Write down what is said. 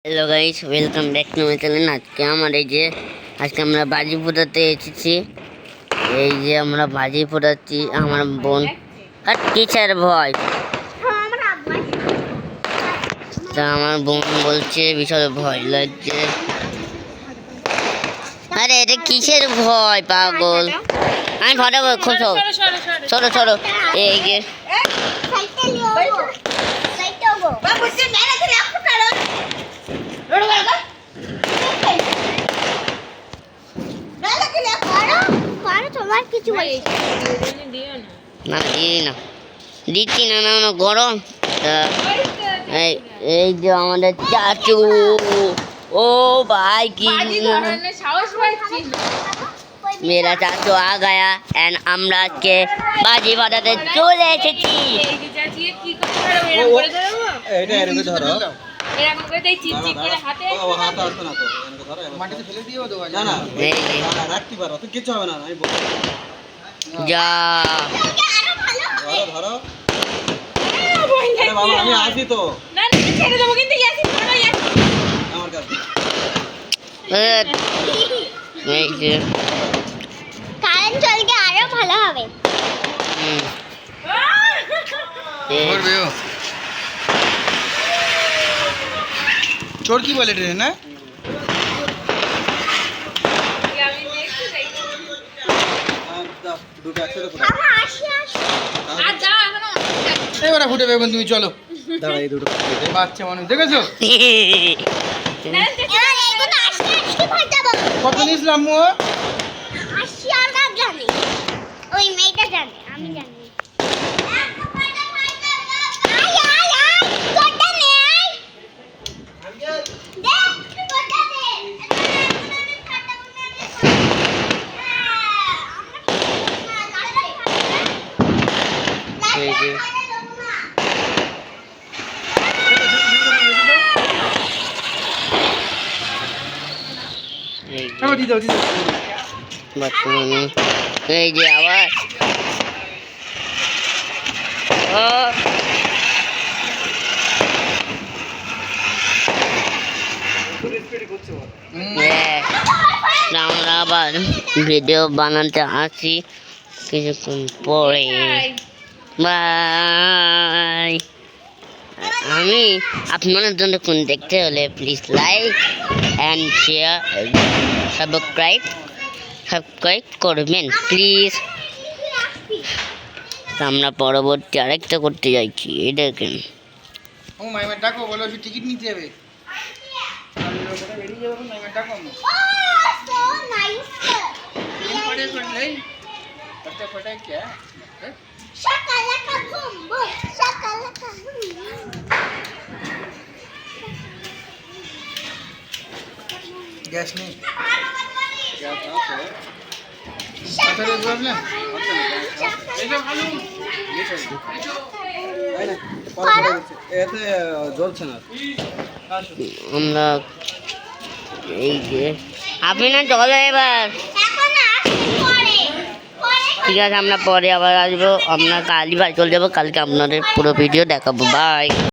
Hello guys, welcome back to my channel. আজকে আমরা বাজি ফোটাতে এসেছি। এই যে আমরা বাজি ফোটাচ্ছি। আমার বোন আর টিচার ভয়, তা আমার বোন বলছে বিশাল ভয় লাগছে। আরে এটা কিসের ভয় পাগল? আমি ফাটাবো, খুব সরো সরো। এই যে দিচ্ছি না গরম। এই যে আমাদের চাচু, ও ভাই কি মেরা চাচু আ গায়া। এন্ড আমরা আজকে বাজি ফাটাতে চলে এসেছি। যা আমি আসি তো আমার কাছে কারেন্ট চলকে আরো ভালো হবে। চোর কি বলে ট্রেনে না? এবার ফুটে বেগুন, তুমি চলো। দাঁড়া, এই দুটো বাচ্চা মানুষ দেখেছো কত নিয়েছিলাম? ওই মেয়েটা জানে, আমি জানি। এই যে আওয়াজ, আমরা আবার ভিডিও বানাতে আসি কিছুক্ষণ পরে। বাই। আমি আপনাদের জন্য কোন দেখতে হলে please like and share, subscribe করবেন প্লিজ। আমরা পরবর্তী আরেকটা করতে যাচ্ছি। এই দেখেন, ও মাইমা ডাকো, বলো টিকিট নিতে যাবে। গ্যাস নেই, জ্বলছে না। আমরা এই যে আপনি না চলো এবার, ঠিক আছে আমরা পরে আবার আসবো। আমরা কালই বাড়ি চলে যাবো, কালকে আপনাদের পুরো ভিডিও দেখাবো। বাই।